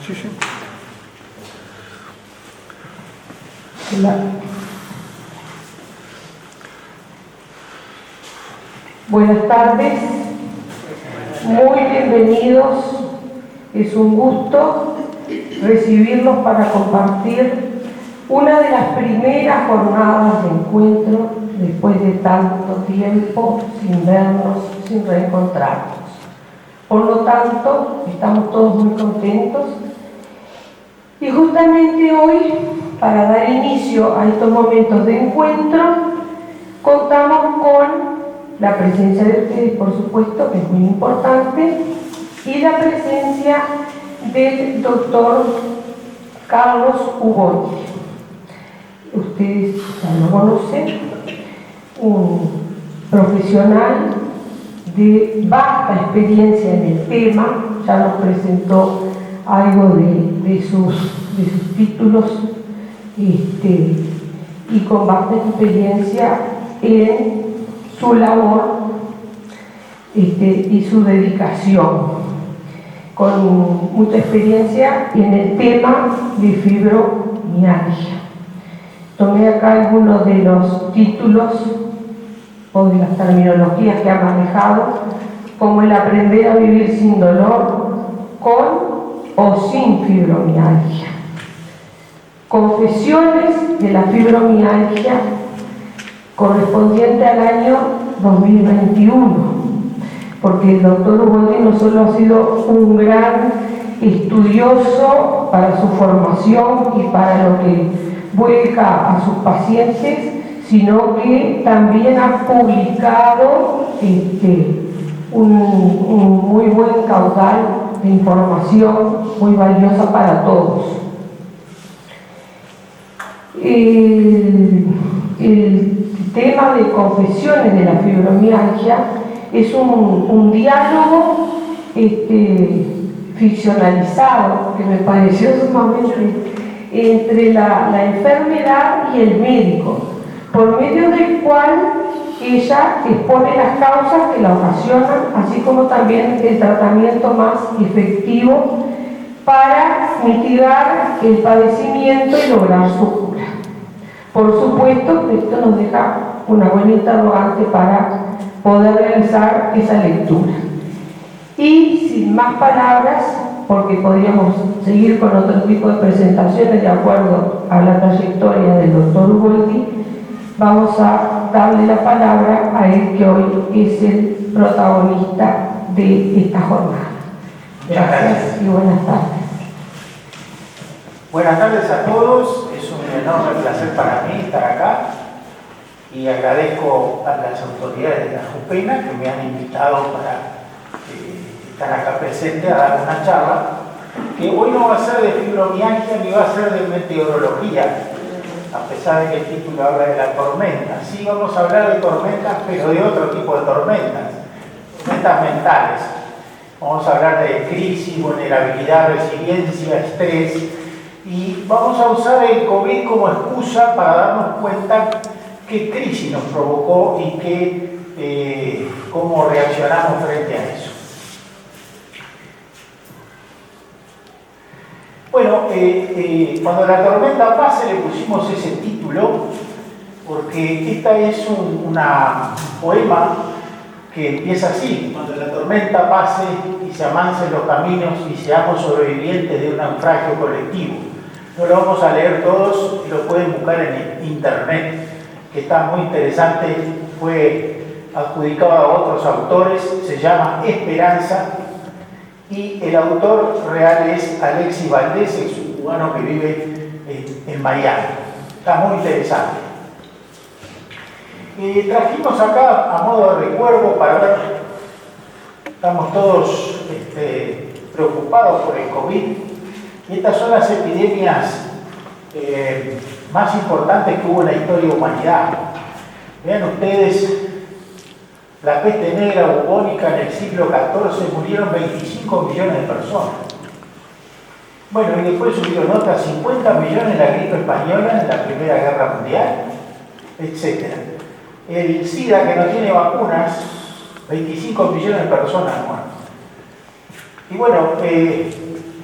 Sí, sí. Buenas tardes, muy bienvenidos. Es un gusto recibirlos para compartir una de las primeras jornadas de encuentro después de tanto tiempo sin vernos, sin reencontrarnos. Por lo tanto, estamos todos muy contentos y justamente hoy, para dar inicio a estos momentos de encuentro, contamos con la presencia de ustedes, por supuesto, que es muy importante, y la presencia del doctor Carlos Ugotti. Ustedes ya lo conocen, un profesional de vasta experiencia en el tema, ya nos presentó algo de sus títulos, y con vasta experiencia en su labor y su dedicación, con mucha experiencia en el tema de fibromialgia. Tomé acá algunos de los títulos o de las terminologías que ha manejado, como el aprender a vivir sin dolor, con o sin fibromialgia. Confesiones de la fibromialgia correspondiente al año 2021, porque el doctor Ugotti no solo ha sido un gran estudioso para su formación y para lo que vuelca a sus pacientes, sino que también ha publicado un muy buen caudal de información muy valiosa para todos. El tema de confesiones de la fibromialgia es un diálogo ficcionalizado que me pareció sumamente entre la enfermedad y el médico, por medio del cual ella expone las causas que la ocasionan, así como también el tratamiento más efectivo para mitigar el padecimiento y lograr su cura. Por supuesto, esto nos deja una buena interrogante para poder realizar esa lectura. Y sin más palabras, porque podríamos seguir con otro tipo de presentaciones de acuerdo a la trayectoria del doctor Ugotti, vamos a darle la palabra a él, que hoy es el protagonista de esta jornada. Gracias y buenas tardes. Buenas tardes a todos, es un enorme placer para mí estar acá y agradezco a las autoridades de la JUPENA que me han invitado para estar acá presente a dar una charla que hoy no va a ser de fibromialgia ni va a ser de meteorología, a pesar de que el título habla de la tormenta. Sí vamos a hablar de tormentas, pero de otro tipo de tormentas mentales. Vamos a hablar de crisis, vulnerabilidad, resiliencia, estrés, y vamos a usar el COVID como excusa para darnos cuenta qué crisis nos provocó y cómo reaccionamos frente a eso. Bueno, cuando la tormenta pase le pusimos ese título porque esta es un poema que empieza así: cuando la tormenta pase y se amancen los caminos y seamos sobrevivientes de un naufragio colectivo. No lo vamos a leer todos, lo pueden buscar en internet, que está muy interesante, fue adjudicado a otros autores, se llama Esperanza, y el autor real es Alexis Valdés, es un cubano que vive en Miami. Está muy interesante. Trajimos acá a modo de recuerdo para ver, estamos todos preocupados por el COVID, y estas son las epidemias más importantes que hubo en la historia de la humanidad. Vean ustedes, la peste negra bubónica en el siglo XIV murieron 25 millones de personas. Bueno, y después subieron otras 50 millones en la gripe española en la Primera Guerra Mundial, etc. El SIDA, que no tiene vacunas, 25 millones de personas muertas. Y bueno,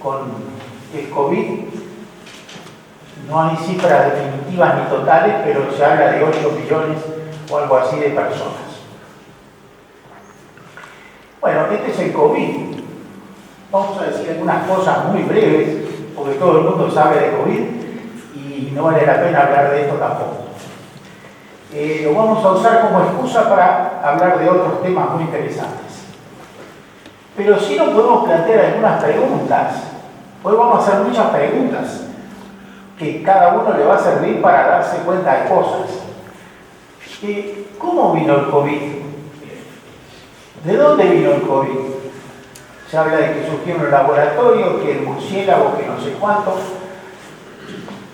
con el COVID, no hay cifras definitivas ni totales, pero se habla de 8 millones o algo así de personas. Bueno, este es el COVID. Vamos a decir algunas cosas muy breves, porque todo el mundo sabe de COVID y no vale la pena hablar de esto tampoco. Lo vamos a usar como excusa para hablar de otros temas muy interesantes. Pero sí nos podemos plantear algunas preguntas. Hoy vamos a hacer muchas preguntas que cada uno le va a servir para darse cuenta de cosas. ¿Cómo vino el COVID? ¿De dónde vino el COVID? Se habla de que surgió en un laboratorio, que el murciélago, que no sé cuánto.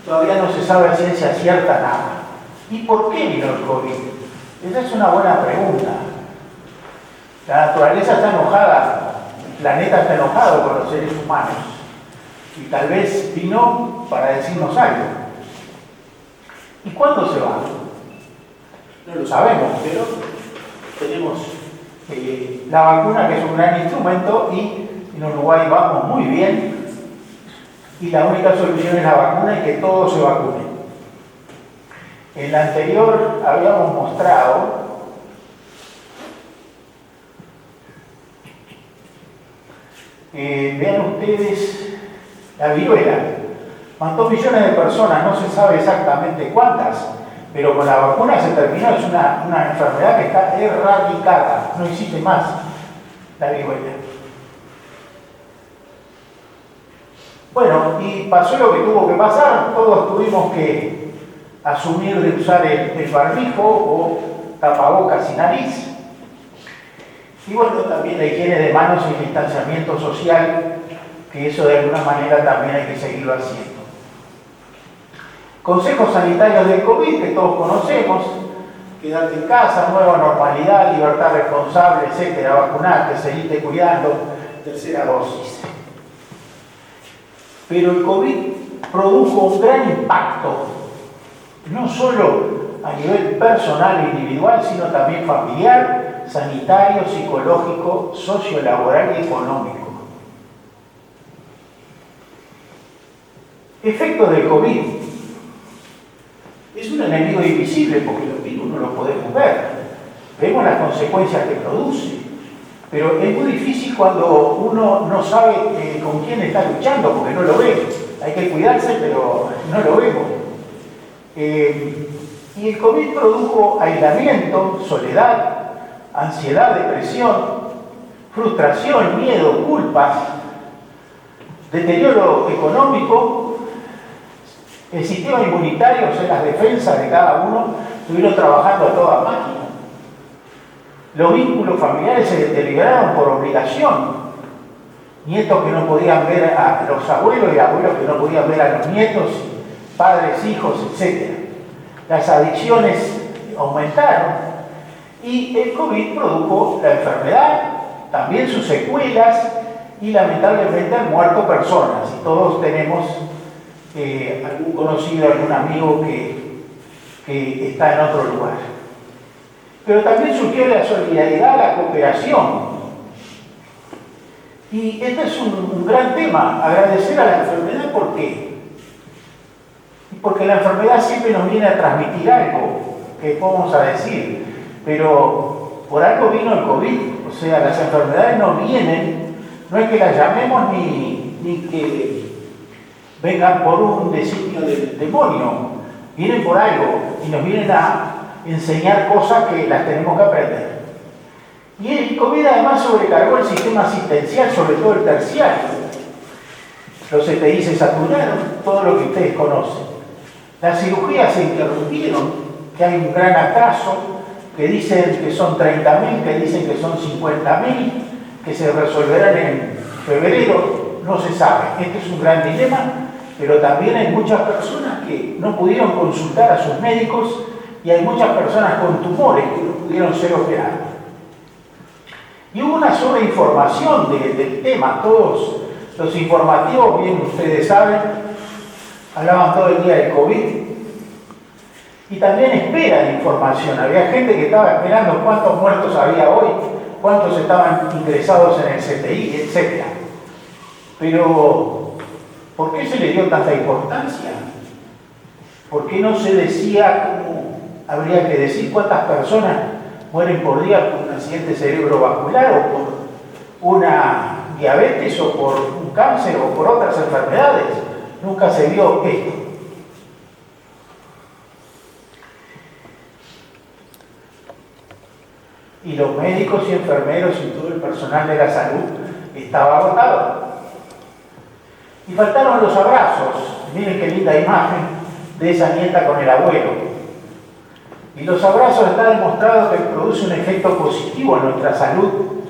Todavía no se sabe a ciencia cierta nada. ¿Y por qué vino el COVID? Esa es una buena pregunta. La naturaleza está enojada, el planeta está enojado con los seres humanos. Y tal vez vino para decirnos algo. ¿Y cuándo se va? No lo sabemos, pero tenemos la vacuna, que es un gran instrumento, y en Uruguay vamos muy bien. Y la única solución es la vacuna y que todos se vacunen. En la anterior habíamos mostrado vean ustedes la viruela. Mató millones de personas, no se sabe exactamente cuántas, pero con la vacuna se terminó. Es una enfermedad que está erradicada, no existe más la viruela. Bueno, y pasó lo que tuvo que pasar, todos tuvimos que asumir de usar el barbijo o tapabocas y nariz. Y bueno, también la higiene de manos y el distanciamiento social, que eso de alguna manera también hay que seguirlo haciendo. Consejos sanitarios del COVID que todos conocemos: quedarte en casa, nueva normalidad, libertad responsable, etcétera, vacunarte, seguirte cuidando, tercera dosis. Pero el COVID produjo un gran impacto, no solo a nivel personal e individual, sino también familiar, sanitario, psicológico, sociolaboral y económico. Efectos del COVID. Es un enemigo invisible porque los virus no los podemos ver. Vemos las consecuencias que produce. Pero es muy difícil cuando uno no sabe con quién está luchando, porque no lo ve. Hay que cuidarse, pero no lo vemos. Y el COVID produjo aislamiento, soledad, ansiedad, depresión, frustración, miedo, culpas, deterioro económico. El sistema inmunitario, o sea, las defensas de cada uno, estuvieron trabajando a toda máquina. Los vínculos familiares se deterioraron por obligación. Nietos que no podían ver a los abuelos y abuelos que no podían ver a los nietos, padres, hijos, etc. Las adicciones aumentaron y el COVID produjo la enfermedad, también sus secuelas y lamentablemente han muerto personas. Y todos tenemos algún conocido, algún amigo que está en otro lugar. Pero también surgió la solidaridad, la cooperación. Y este es un gran tema, agradecer a la enfermedad. ¿Por qué? Porque la enfermedad siempre nos viene a transmitir algo, que vamos a decir, pero por algo vino el COVID. O sea, las enfermedades no vienen, no es que las llamemos ni que vengan por un designio del demonio, vienen por algo y nos vienen a enseñar cosas que las tenemos que aprender. Y el COVID además sobrecargó el sistema asistencial, sobre todo el terciario. Los EPI se saturaron, todo lo que ustedes conocen. Las cirugías se interrumpieron, que hay un gran atraso, que dicen que son 30.000, que dicen que son 50.000, que se resolverán en febrero, no se sabe. Este es un gran dilema, pero también hay muchas personas que no pudieron consultar a sus médicos y hay muchas personas con tumores que no pudieron ser operados. Y hubo una sobreinformación del tema. Todos los informativos, bien ustedes saben, hablaban todo el día del COVID y también esperan información. Había gente que estaba esperando cuántos muertos había hoy, cuántos estaban ingresados en el CTI, etc. Pero ¿Por qué se le dio tanta importancia? ¿Por qué no se decía cómo habría que decir cuántas personas mueren por día por un accidente cerebrovascular o por una diabetes o por un cáncer o por otras enfermedades? Nunca se vio esto. Y los médicos y enfermeros y todo el personal de la salud estaba agotado. Y faltaron los abrazos. Miren qué linda imagen de esa nieta con el abuelo. Y los abrazos está demostrado que produce un efecto positivo en nuestra salud,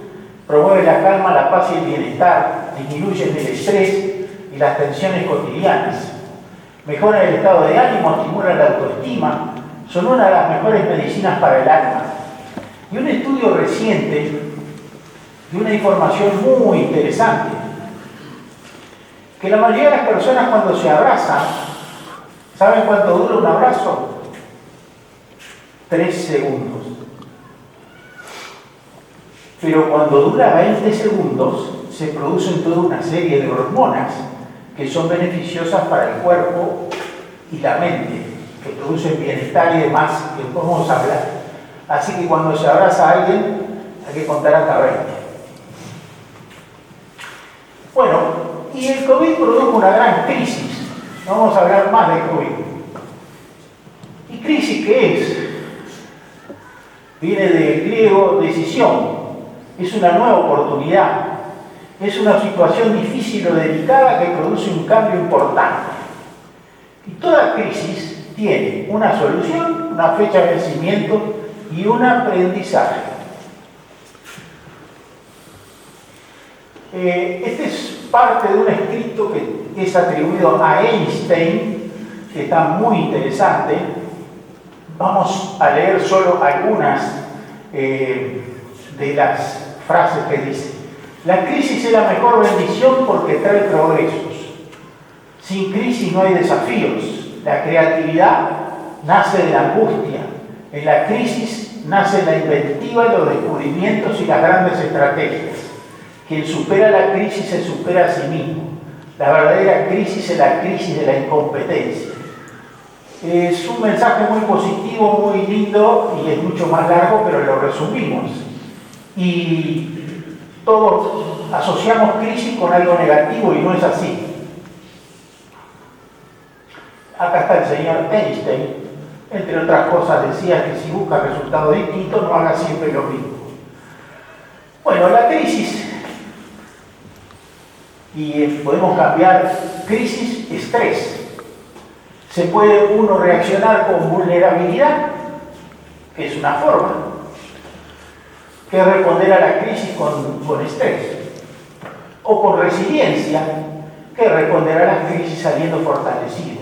promueve la calma, la paz y el bienestar, disminuye el estrés y las tensiones cotidianas, mejora el estado de ánimo, estimula la autoestima, son una de las mejores medicinas para el alma. Y un estudio reciente de una información muy interesante, que la mayoría de las personas cuando se abrazan, ¿saben cuánto dura un abrazo? 3 segundos. Pero cuando dura 20 segundos, se producen toda una serie de hormonas que son beneficiosas para el cuerpo y la mente, que producen bienestar y demás, que podemos hablar. Así que cuando se abraza a alguien, hay que contar hasta 20. Bueno, y el COVID produjo una gran crisis. No vamos a hablar más del COVID. ¿Y crisis qué es? Viene del griego decisión. Es una nueva oportunidad. Es una situación difícil o delicada que produce un cambio importante. Y toda crisis tiene una solución, una fecha de vencimiento y un aprendizaje. Este es parte de un escrito que es atribuido a Einstein, que está muy interesante. Vamos a leer solo algunas de las frases que dice. La crisis es la mejor bendición porque trae progresos. Sin crisis no hay desafíos. La creatividad nace de la angustia. En la crisis nace la inventiva y los descubrimientos y las grandes estrategias. Quien supera la crisis se supera a sí mismo. La verdadera crisis es la crisis de la incompetencia. Es un mensaje muy positivo, muy lindo y es mucho más largo, pero lo resumimos. Y todos asociamos crisis con algo negativo y no es así. Acá está el señor Einstein, entre otras cosas decía que si busca resultados distintos no haga siempre lo mismo. Bueno, la crisis, y podemos cambiar crisis, estrés. Se puede uno reaccionar con vulnerabilidad, que es una forma, que es responder a la crisis con estrés, o con resiliencia, que es responder a la crisis saliendo fortalecido.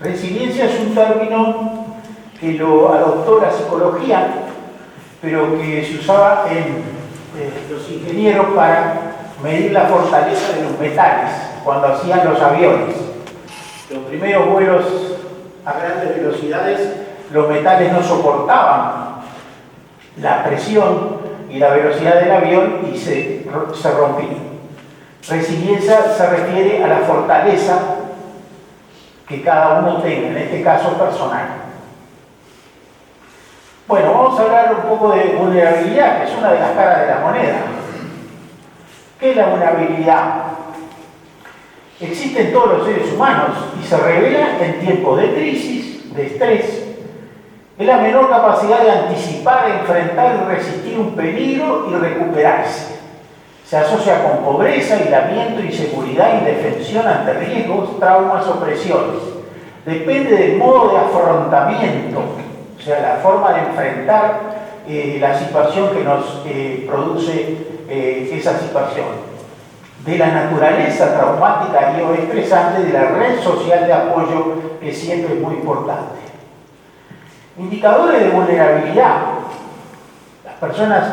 Resiliencia es un término que lo adoptó la psicología, pero que se usaba en los ingenieros para medir la fortaleza de los metales cuando hacían los aviones. Los primeros vuelos a grandes velocidades, los metales no soportaban la presión y la velocidad del avión y se rompían. Resiliencia se refiere a la fortaleza que cada uno tenga, en este caso personal. Bueno, vamos a hablar un poco de vulnerabilidad, que es una de las caras de la moneda. ¿Qué es la vulnerabilidad? Existe en todos los seres humanos y se revela en tiempos de crisis, de estrés. Es la menor capacidad de anticipar, enfrentar y resistir un peligro y recuperarse. Se asocia con pobreza, aislamiento, inseguridad, indefensión ante riesgos, traumas o presiones. Depende del modo de afrontamiento, o sea, la forma de enfrentar la situación que nos produce esa situación. De la naturaleza traumática y o estresante de la red social de apoyo, que siempre es muy importante. Indicadores de vulnerabilidad. Las personas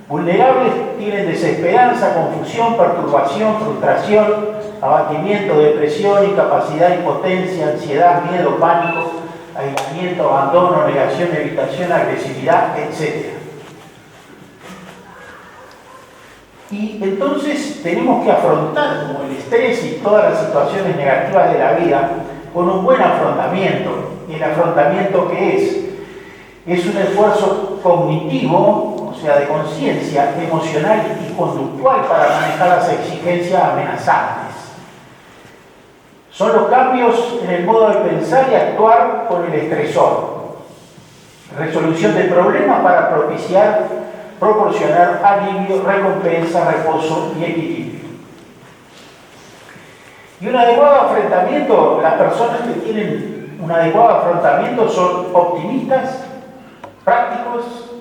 vulnerables tienen desesperanza, confusión, perturbación, frustración, abatimiento, depresión, incapacidad, impotencia, ansiedad, miedo, pánico, aislamiento, abandono, negación, evitación, agresividad, etc. Y entonces tenemos que afrontar como el estrés y todas las situaciones negativas de la vida con un buen afrontamiento. ¿Y el afrontamiento qué es? Es un esfuerzo cognitivo, o sea, de conciencia, emocional y conductual para manejar las exigencias amenazantes. Son los cambios en el modo de pensar y actuar con el estresor. Resolución del problema para proporcionar alivio, recompensa, reposo y equilibrio. Y un adecuado afrontamiento, las personas que tienen un adecuado afrontamiento son optimistas, prácticos,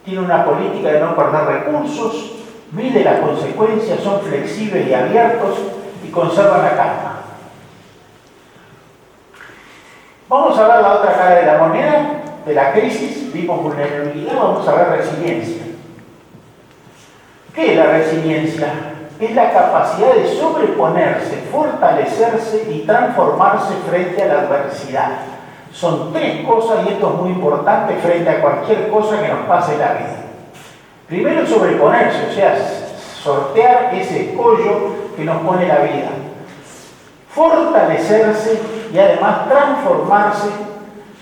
tienen una política de no perder recursos, miden las consecuencias, son flexibles y abiertos y conservan la calma. Vamos a ver la otra cara de la moneda, de la crisis, vimos vulnerabilidad, vamos a ver resiliencia. ¿Qué es la resiliencia? Es la capacidad de sobreponerse, fortalecerse y transformarse frente a la adversidad. Son tres cosas, y esto es muy importante frente a cualquier cosa que nos pase en la vida. Primero, sobreponerse, o sea, sortear ese escollo que nos pone la vida. Fortalecerse y además transformarse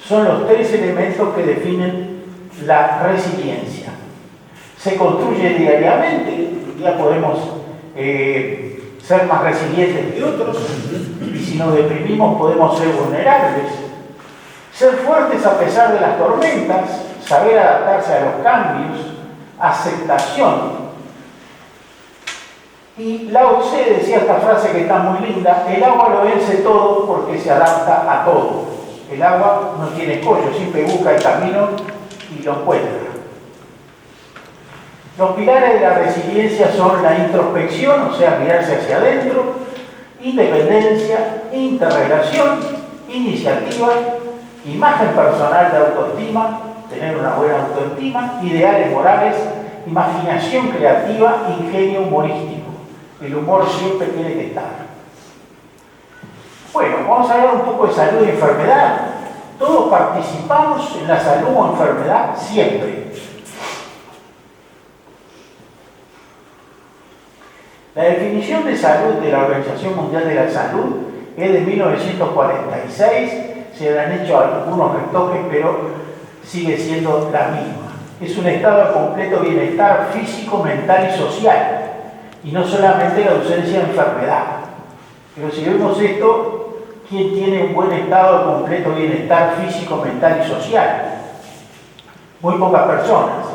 son los tres elementos que definen la resiliencia. Se construye diariamente, ya podemos ser más resilientes que otros, y si nos deprimimos podemos ser vulnerables. Ser fuertes a pesar de las tormentas, saber adaptarse a los cambios, aceptación. Y Lao Tse decía esta frase que está muy linda: el agua lo vence todo porque se adapta a todo. El agua no tiene escollo, siempre busca el camino y lo encuentra. Los pilares de la resiliencia son la introspección, o sea, mirarse hacia adentro, independencia, interrelación, iniciativa, imagen personal de autoestima, tener una buena autoestima, ideales morales, imaginación creativa, ingenio humorístico. El humor siempre tiene que estar. Bueno, vamos a hablar un poco de salud y enfermedad. Todos participamos en la salud o enfermedad siempre. La definición de salud de la Organización Mundial de la Salud es de 1946, se le han hecho algunos retoques, pero sigue siendo la misma. Es un estado de completo bienestar físico, mental y social, y no solamente la ausencia de enfermedad. Pero si vemos esto, ¿quién tiene un buen estado de completo bienestar físico, mental y social? Muy pocas personas.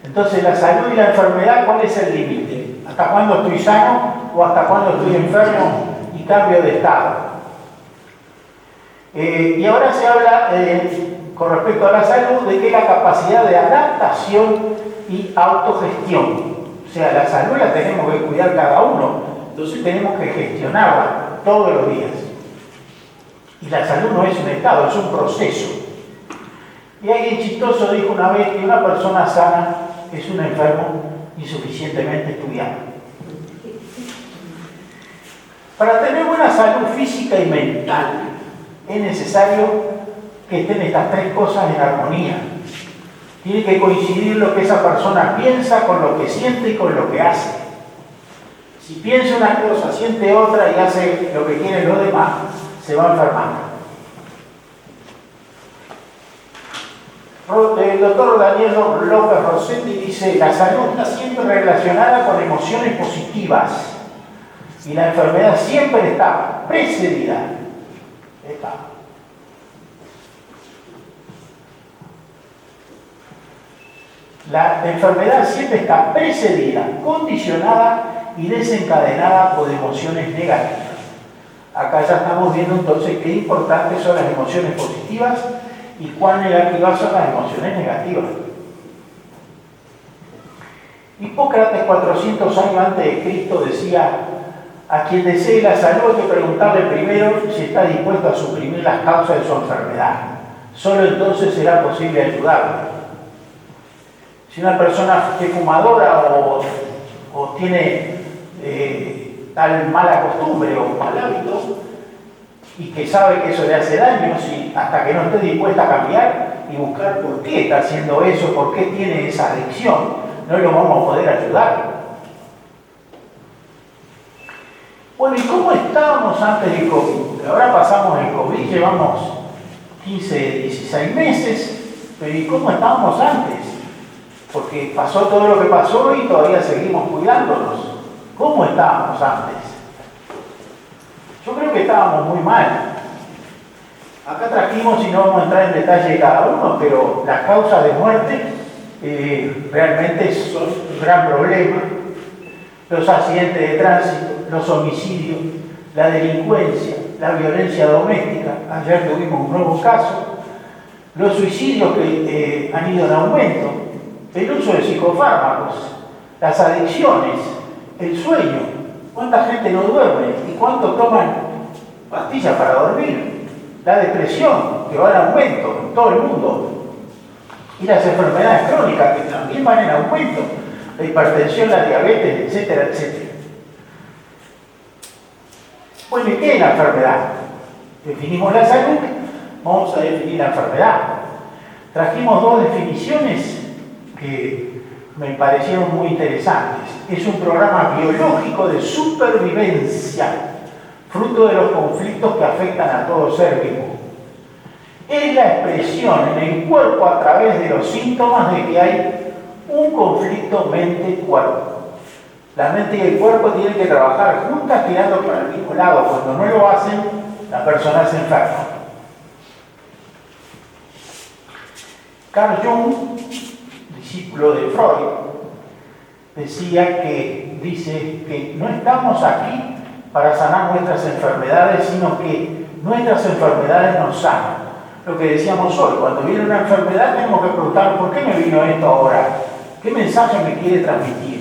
Entonces, la salud y la enfermedad, ¿cuál es el límite? ¿Hasta cuándo estoy sano o hasta cuándo estoy enfermo y cambio de estado? Y ahora se habla, con respecto a la salud, de que la capacidad de adaptación y autogestión. O sea, la salud la tenemos que cuidar cada uno, entonces tenemos que gestionarla todos los días. Y la salud no es un estado, es un proceso. Y alguien chistoso dijo una vez que una persona sana es un enfermo insuficientemente estudiado. Para tener buena salud física y mental es necesario que estén estas tres cosas en armonía. Tiene que coincidir lo que esa persona piensa con lo que siente y con lo que hace. Si piensa una cosa, siente otra y hace lo que quieren los demás, se va enfermando. El doctor Daniel López Rossetti dice: la salud está siempre relacionada con emociones positivas y la enfermedad siempre está precedida. La enfermedad siempre está precedida, condicionada y desencadenada por emociones negativas. Acá ya estamos viendo entonces qué importantes son las emociones positivas y cuán negativas son las emociones negativas. Hipócrates, 400 años antes de Cristo, decía: a quien desee la salud hay que preguntarle primero si está dispuesto a suprimir las causas de su enfermedad. Solo entonces será posible ayudarle. Si una persona es fumadora o tiene tal mala costumbre o mal hábito y que sabe que eso le hace daño, si hasta que no esté dispuesta a cambiar y buscar por qué está haciendo eso, por qué tiene esa adicción, no lo vamos a poder ayudar. Bueno, ¿y cómo estábamos antes del COVID? Ahora pasamos el COVID, llevamos 15, 16 meses, pero ¿y cómo estábamos antes? Porque pasó todo lo que pasó y todavía seguimos cuidándonos. ¿Cómo estábamos antes? Yo creo que estábamos muy mal. Acá trajimos, y no vamos a entrar en detalle de cada uno, pero las causas de muerte realmente son un gran problema. Los accidentes de tránsito, los homicidios, la delincuencia, la violencia doméstica. Ayer tuvimos un nuevo caso. Los suicidios que han ido en aumento, el uso de psicofármacos, las adicciones, el sueño. ¿Cuánta gente no duerme? ¿Y cuánto toman pastillas para dormir? La depresión, que va en aumento en todo el mundo. Y las enfermedades crónicas, que también van en aumento. La hipertensión, la diabetes, etcétera, etcétera. Bueno, ¿y qué es la enfermedad? Definimos la salud, vamos a definir la enfermedad. Trajimos dos definiciones que me parecieron muy interesantes. Es un programa biológico de supervivencia, fruto de los conflictos que afectan a todo ser vivo. Es la expresión en el cuerpo a través de los síntomas de que hay un conflicto mente-cuerpo. La mente y el cuerpo tienen que trabajar juntas tirando para el mismo lado. Cuando no lo hacen, la persona se enferma. Carl Jung, discípulo de Freud, dice que no estamos aquí para sanar nuestras enfermedades, sino que nuestras enfermedades nos sanan. Lo que decíamos hoy, cuando viene una enfermedad tenemos que preguntar ¿por qué me vino esto ahora? ¿Qué mensaje me quiere transmitir?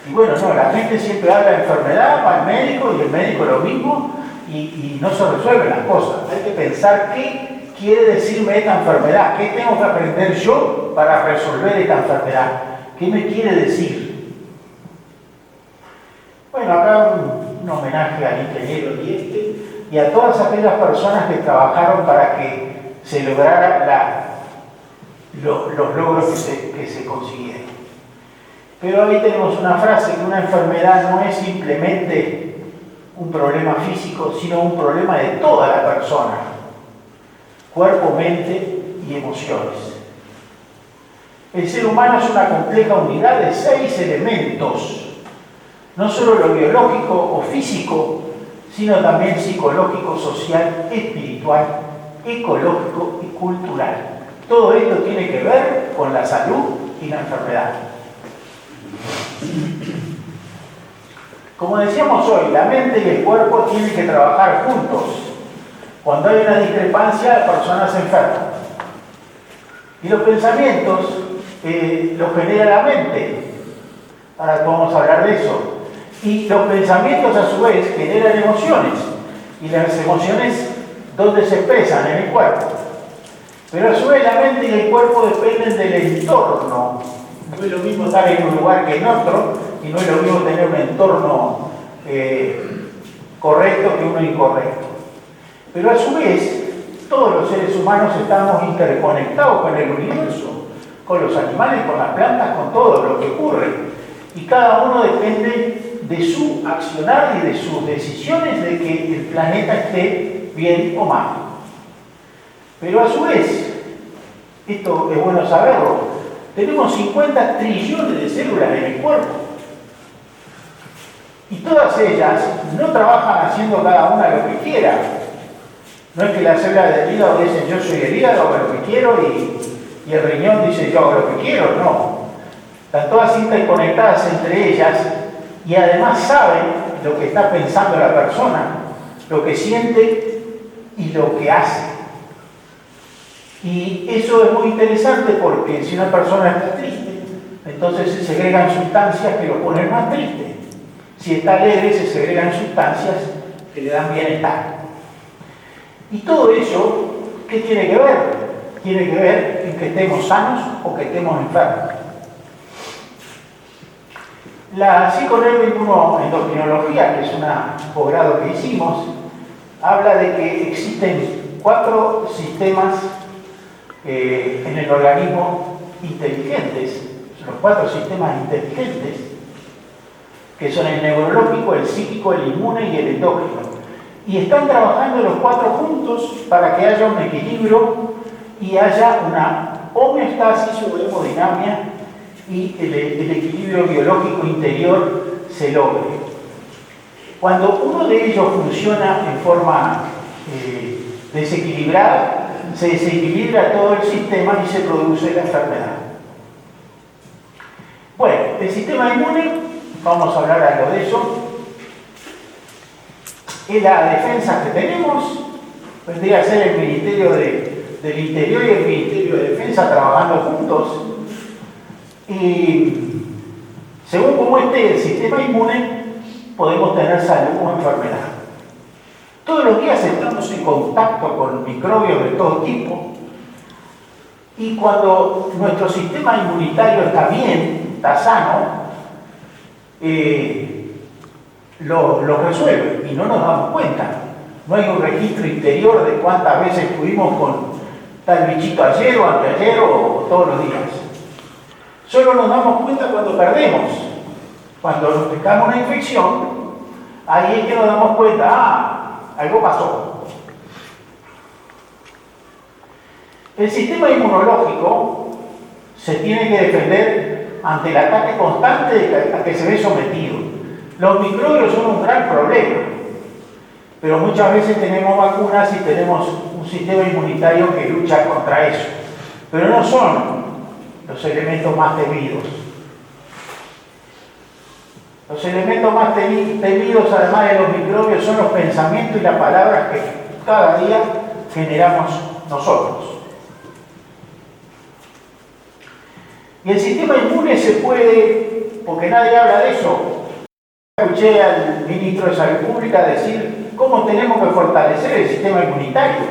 Y bueno, no, la gente siempre habla de enfermedad, va al médico y el médico lo mismo y no se resuelven las cosas. Hay que pensar qué quiere decirme esta enfermedad, qué tengo que aprender yo para resolver esta enfermedad, qué me quiere decir. Bueno, acá un homenaje al ingeniero y a todas aquellas personas que trabajaron para que se lograra los logros que se consiguieron. Pero ahí tenemos una frase que una enfermedad no es simplemente un problema físico, sino un problema de toda la persona, cuerpo, mente y emociones. El ser humano es una compleja unidad de 6 elementos, no solo lo biológico o físico, sino también psicológico, social, espiritual, ecológico y cultural. Todo esto tiene que ver con la salud y la enfermedad. Como decíamos hoy, la mente y el cuerpo tienen que trabajar juntos. Cuando hay una discrepancia, la persona se enferma. Y los pensamientos los genera la mente. Ahora vamos a hablar de eso. Y los pensamientos a su vez generan emociones. Y las emociones, ¿dónde se expresan? En el cuerpo. Pero a su vez la mente y el cuerpo dependen del entorno. No es lo mismo estar en un lugar que en otro, y no es lo mismo tener un entorno correcto que uno incorrecto. Pero a su vez, todos los seres humanos estamos interconectados con el universo, con los animales, con las plantas, con todo lo que ocurre. Y cada uno depende de su accionar y de sus decisiones de que el planeta esté bien o mal. Pero a su vez, esto es bueno saberlo, tenemos 50 trillones de células en el cuerpo. Y todas ellas no trabajan haciendo cada una lo que quiera. No es que las células del hígado dicen yo soy el hígado, hago lo que quiero, y el riñón dice yo hago lo que quiero. No. Están todas interconectadas entre ellas y además saben lo que está pensando la persona, lo que siente y lo que hace. Y eso es muy interesante porque si una persona está triste, entonces se segregan sustancias que lo ponen más triste. Si está alegre, se segregan sustancias que le dan bienestar. Y todo eso, ¿qué tiene que ver? Tiene que ver en que estemos sanos o que estemos enfermos. La psiconeuroendocrinología, que es un posgrado que hicimos, habla de que existen 4 sistemas en el organismo inteligentes, los 4 sistemas inteligentes, que son el neurológico, el psíquico, el inmune y el endócrino. Y están trabajando los 4 juntos para que haya un equilibrio y haya una homeostasis o hemodinamia y el equilibrio biológico interior se logre. Cuando uno de ellos funciona en forma desequilibrada, se desequilibra todo el sistema y se produce la enfermedad. Bueno, el sistema inmune, vamos a hablar algo de eso. Es la defensa que tenemos, vendría a ser el Ministerio del Interior y el Ministerio de Defensa trabajando juntos. Y según cómo esté el sistema inmune, podemos tener salud o enfermedad. Todos los días estamos en contacto con microbios de todo tipo y cuando nuestro sistema inmunitario está bien, está sano, lo resuelve y no nos damos cuenta. No hay un registro interior de cuántas veces estuvimos con tal bichito ayer o anteayer o todos los días. Solo nos damos cuenta cuando perdemos. Cuando nos picamos una infección, ahí es que nos damos cuenta, algo pasó. El sistema inmunológico se tiene que defender ante el ataque constante a que se ve sometido. Los microbios son un gran problema, pero muchas veces tenemos vacunas y tenemos un sistema inmunitario que lucha contra eso. Pero no son los elementos más temidos. Los elementos más temidos, además de los microbios, son los pensamientos y las palabras que cada día generamos nosotros. Y el sistema inmune se puede, porque nadie habla de eso. Escuché al ministro de Salud Pública decir cómo tenemos que fortalecer el sistema inmunitario.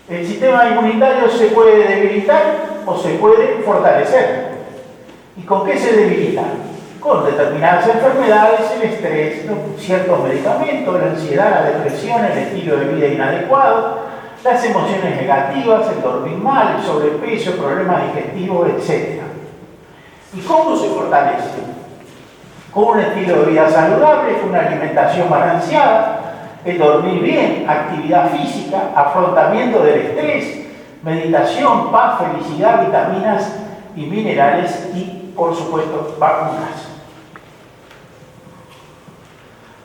El sistema inmunitario se puede debilitar o se puede fortalecer. ¿Y con qué se debilita? Con determinadas enfermedades, el estrés, ciertos medicamentos, la ansiedad, la depresión, el estilo de vida inadecuado, las emociones negativas, el dormir mal, el sobrepeso, problemas digestivos, etc. ¿Y cómo se fortalece? Con un estilo de vida saludable, con una alimentación balanceada, el dormir bien, actividad física, afrontamiento del estrés, meditación, paz, felicidad, vitaminas y minerales y, por supuesto, vacunas.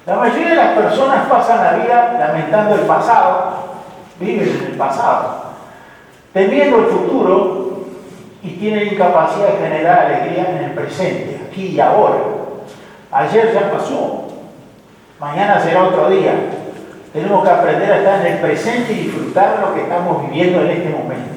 La mayoría de las personas pasan la vida lamentando el pasado, viven en el pasado, temiendo el futuro y tienen incapacidad de generar alegría en el presente, aquí y ahora. Ayer ya pasó, mañana será otro día. Tenemos que aprender a estar en el presente y disfrutar lo que estamos viviendo en este momento.